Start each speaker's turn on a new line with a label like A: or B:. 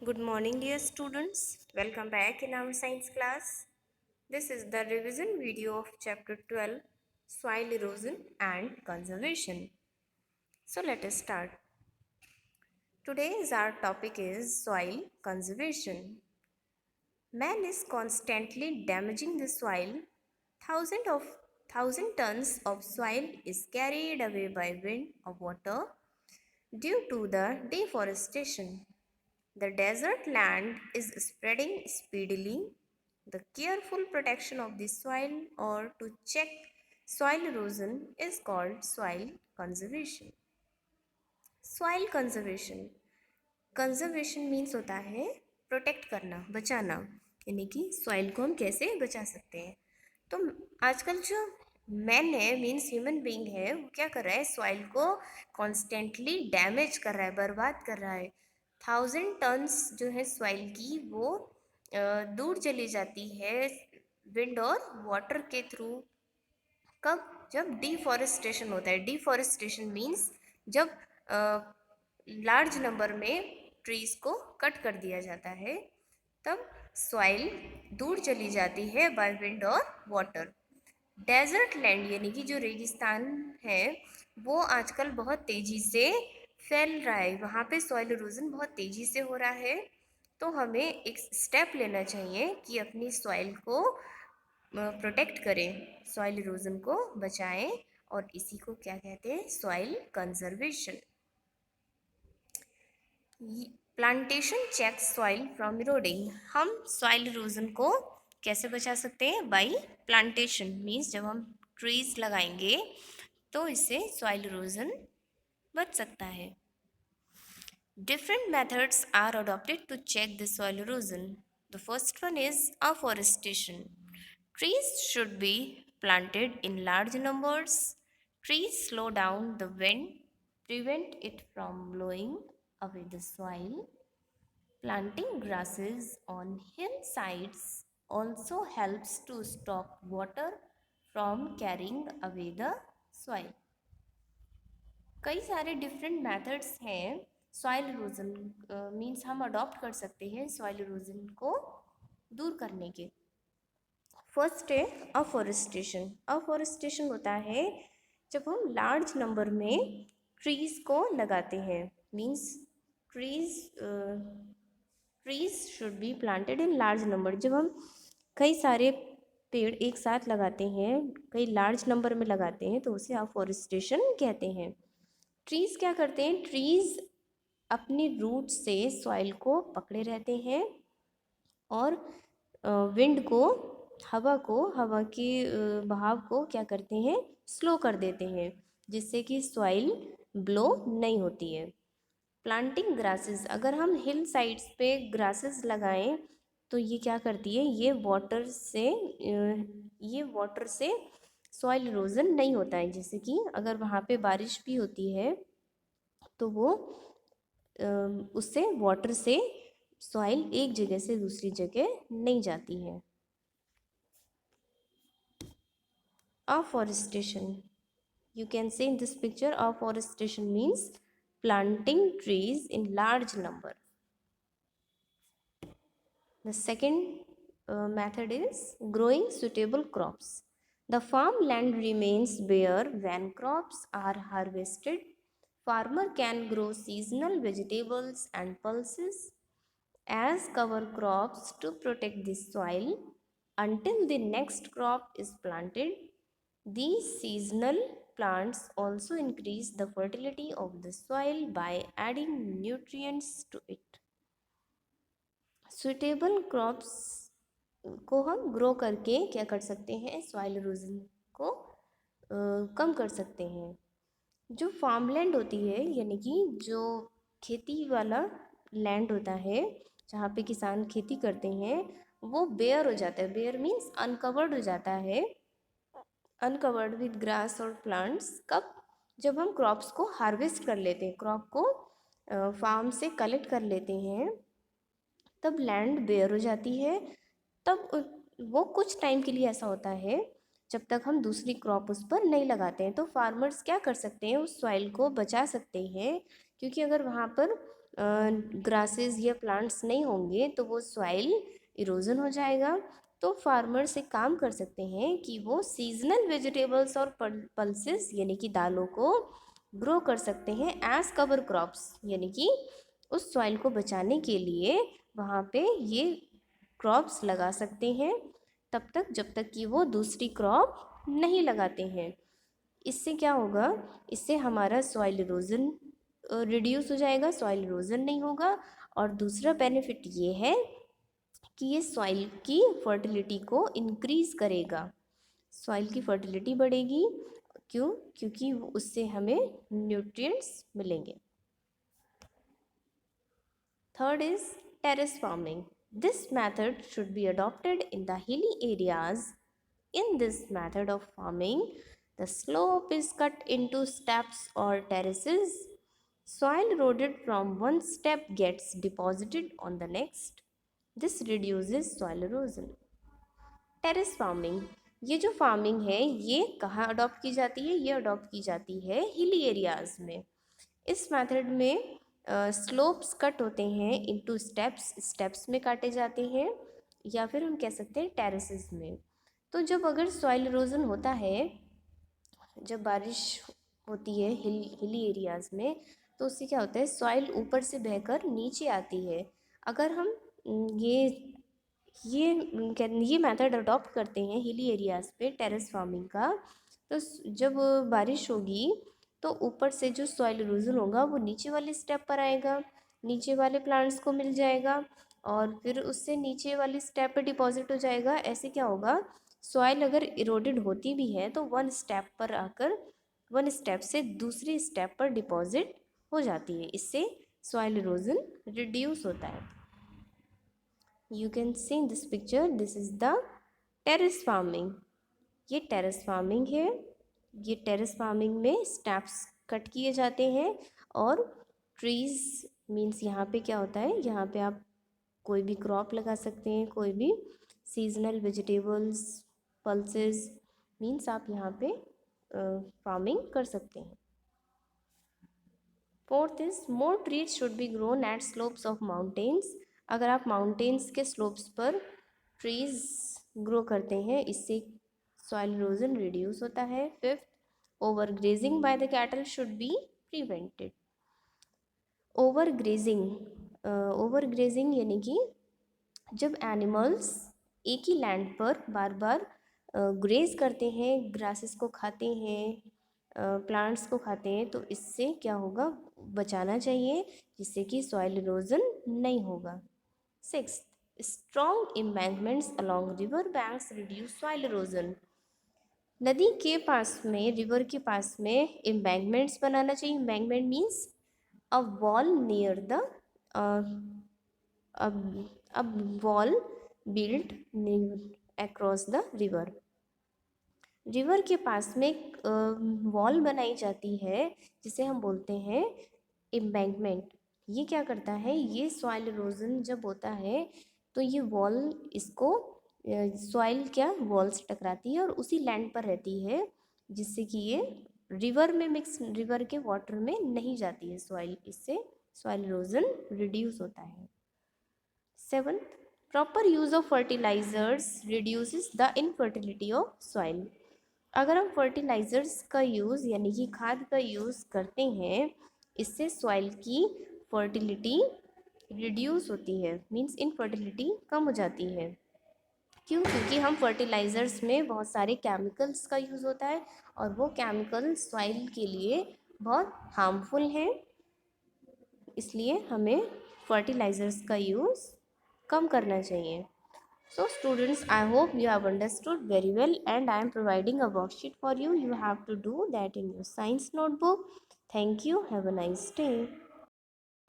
A: Good morning, dear students. Welcome back in our science class. This is the revision video of chapter 12, Soil Erosion and Conservation. So let us start. Today's our topic is soil conservation. Man is constantly damaging the soil. Thousands of thousand tons of soil is carried away by wind or water due to the deforestation. The desert land is spreading speedily. The careful protection of the soil or to check soil erosion is called soil conservation. Soil conservation. Conservation means होता है protect करना, बचाना, यानी कि soil को हम कैसे बचा सकते हैं। तो आजकल जो मैन है मीन्स ह्यूमन बीइंग है वो क्या कर रहा है, सॉइल को कॉन्स्टेंटली डैमेज कर रहा है, बर्बाद कर रहा है। 1000 टन्स जो है सॉइल की वो दूर चली जाती है विंड और वाटर के थ्रू। कब? जब डिफॉरेस्टेशन होता है। डिफॉरेस्टेशन मीन्स जब लार्ज नंबर में ट्रीज को कट कर दिया जाता है तब सॉइल दूर चली जाती है बाय विंड और वाटर। डेजर्ट लैंड यानी कि जो रेगिस्तान है वो आजकल बहुत तेज़ी से फैल रहा है, वहाँ पे सॉइल इरोजन बहुत तेज़ी से हो रहा है। तो हमें एक स्टेप लेना चाहिए कि अपनी सॉइल को प्रोटेक्ट करें, सॉइल इरोजन को बचाएं, और इसी को क्या कहते हैं, soil conservation. Plantation check soil from eroding. हम सॉइल इरोजन को कैसे बचा सकते हैं? बाई प्लांटेशन मीन्स जब हम ट्रीज लगाएंगे तो इससे सॉइल इरोजन बच सकता है। Different methods are adopted to check the soil erosion. The first one is afforestation. Trees should be planted in large numbers. Trees slow down the wind, prevent it from blowing away the soil. Planting grasses on hillsides also helps to stop water from carrying away the soil. कई सारे different methods हैं soil erosion means हम adopt कर सकते हैं soil erosion को दूर करने के। फर्स्ट है अफॉरेस्टेशन। अफॉरेस्टेशन होता है जब हम लार्ज नंबर में ट्रीज को लगाते हैं, means trees should be planted in large number. जब हम कई सारे पेड़ एक साथ लगाते हैं, कई लार्ज नंबर में लगाते हैं, तो उसे अफॉरेस्टेशन कहते हैं। ट्रीज़ क्या करते हैं, ट्रीज़ अपनी रूट से सॉइल को पकड़े रहते हैं और विंड को, हवा के बहाव को क्या करते हैं, स्लो कर देते हैं, जिससे कि सॉइल ब्लो नहीं होती है। प्लांटिंग ग्रासेस, अगर हम हिल साइड्स पे ग्रासेस लगाएं तो ये क्या करती है, ये वाटर से सॉइल इरोजन नहीं होता है। जैसे कि अगर वहाँ पे बारिश भी होती है तो वो उससे वाटर से सॉइल एक जगह से दूसरी जगह नहीं जाती है। Afforestation, you can see in this picture, afforestation means planting trees in large number. The second method is growing suitable crops. The farmland remains bare when crops are harvested. Farmer can grow seasonal vegetables and pulses as cover crops to protect the soil until the next crop is planted. These seasonal plants also increase the fertility of the soil by adding nutrients to it. Suitable crops को हम grow करके क्या कर सकते हैं, soil erosion को कम कर सकते हैं। जो फार्मलैंड होती है यानी कि जो खेती वाला लैंड होता है जहाँ पे किसान खेती करते हैं वो बेयर हो जाता है। बेयर मीन्स अनकवर्ड हो जाता है, अनकवर्ड विद ग्रास और प्लांट्स। कब? जब हम क्रॉप्स को हार्वेस्ट कर लेते हैं, क्रॉप को फार्म से कलेक्ट कर लेते हैं, तब लैंड बेयर हो जाती है। तब वो कुछ टाइम के लिए ऐसा होता है जब तक हम दूसरी क्रॉप उस पर नहीं लगाते हैं। तो फार्मर्स क्या कर सकते हैं, उस सॉइल को बचा सकते हैं, क्योंकि अगर वहाँ पर ग्रासेस या प्लांट्स नहीं होंगे तो वो सॉइल इरोजन हो जाएगा। तो फार्मर्स एक काम कर सकते हैं कि वो सीजनल वेजिटेबल्स और पल्सेस यानी कि दालों को ग्रो कर सकते हैं एज कवर क्रॉप्स, यानी कि उस सॉइल को बचाने के लिए वहाँ पे ये क्रॉप्स लगा सकते हैं तब तक जब तक कि वो दूसरी क्रॉप नहीं लगाते हैं। इससे क्या होगा, इससे हमारा सॉइल इरोजन रिड्यूस हो जाएगा, सॉइल इरोजन नहीं होगा। और दूसरा बेनिफिट ये है कि ये सॉइल की फर्टिलिटी को इंक्रीज करेगा, सॉइल की फर्टिलिटी बढ़ेगी। क्यों? क्योंकि उससे हमें न्यूट्रिएंट्स मिलेंगे। Third is terrace farming. This method should be adopted in the hilly areas. In this method of farming, the slope is cut into steps or terraces. Soil eroded from one step gets deposited on the next. This reduces soil erosion. Terrace farming, ये जो farming है ये कहाँ adopt की जाती है? ये adopt की जाती है हिली एरियाज़ में। इस मेथड में स्लोप्स कट होते हैं इनटू स्टेप्स, स्टेप्स में काटे जाते हैं, या फिर हम कह सकते हैं टेरेसेस में। तो जब अगर सॉइल इरोजन होता है, जब बारिश होती है हिली एरियाज़ में, तो उससे क्या होता है, सॉइल ऊपर से बहकर नीचे आती है। अगर हम ये मेथड अडॉप्ट करते हैं हिली एरियाज़ पे टेरेस फार्मिंग का, तो जब बारिश होगी तो ऊपर से जो सॉइल इरोजन होगा वो नीचे वाले स्टेप पर आएगा, नीचे वाले प्लांट्स को मिल जाएगा और फिर उससे नीचे वाली स्टेप पे डिपॉजिट हो जाएगा। ऐसे क्या होगा, सॉइल अगर इरोडेड होती भी है तो वन स्टेप पर आकर वन स्टेप से दूसरी स्टेप पर डिपॉजिट हो जाती है। इससे सॉइल इरोजन रिड्यूस होता है। You can see in this picture, this is the terrace farming. ये टेरेस फार्मिंग है। ये टेरेस फार्मिंग में स्टेप्स कट किए जाते हैं और ट्रीज मीन्स यहाँ पे क्या होता है, यहाँ पे आप कोई भी क्रॉप लगा सकते हैं, कोई भी सीजनल वेजिटेबल्स, पल्सेस मीन्स आप यहाँ पे फार्मिंग कर सकते हैं। Fourth is more trees should be grown at slopes of mountains. अगर आप माउंटेन्स के स्लोप्स पर ट्रीज ग्रो करते हैं, इससे सॉइल इरोजन रिड्यूस होता है. Fifth, over grazing by the cattle should be prevented. Over grazing यानी कि जब एनिमल्स एक ही लैंड पर बार बार ग्रेज करते हैं, ग्रासेस को खाते हैं, प्लांट्स को खाते हैं, तो इससे क्या होगा, बचाना चाहिए जिससे कि सॉइल इरोजन नहीं होगा. Sixth, strong embankments along river banks reduce soil erosion. नदी के पास में, रिवर के पास में एम्बैंकमेंट्स बनाना चाहिए. Embankment means a wall near the a wall built across the river. River के पास में एक वॉल बनाई जाती है जिसे हम बोलते हैं एम्बैंकमेंट. ये क्या करता है, ये सॉइल इरोजन जब होता है तो ये वॉल इसको सॉइल क्या वॉल से टकराती है और उसी लैंड पर रहती है, जिससे कि ये रिवर में मिक्स, रिवर के वाटर में नहीं जाती है सॉइल. इससे सॉइल इरोजन रिड्यूस होता है. Seventh, proper use of fertilisers reduces the infertility of soil. अगर हम फर्टिलाइजर्स का यूज़ यानी कि खाद का यूज़ करते हैं, इससे सॉइल की फर्टिलिटी रिड्यूस होती है, मीन्स इनफर्टिलिटी कम हो जाती है. क्यों? क्योंकि हम फर्टिलाइजर्स में बहुत सारे केमिकल्स का यूज़ होता है और वो केमिकल सॉइल के लिए बहुत हार्मफुल हैं. इसलिए हमें फर्टिलाइजर्स का यूज़ कम करना चाहिए. So students, I hope you have understood very well, and I am providing a worksheet for you. You have to do that in your science notebook. Thank you. Have a nice day.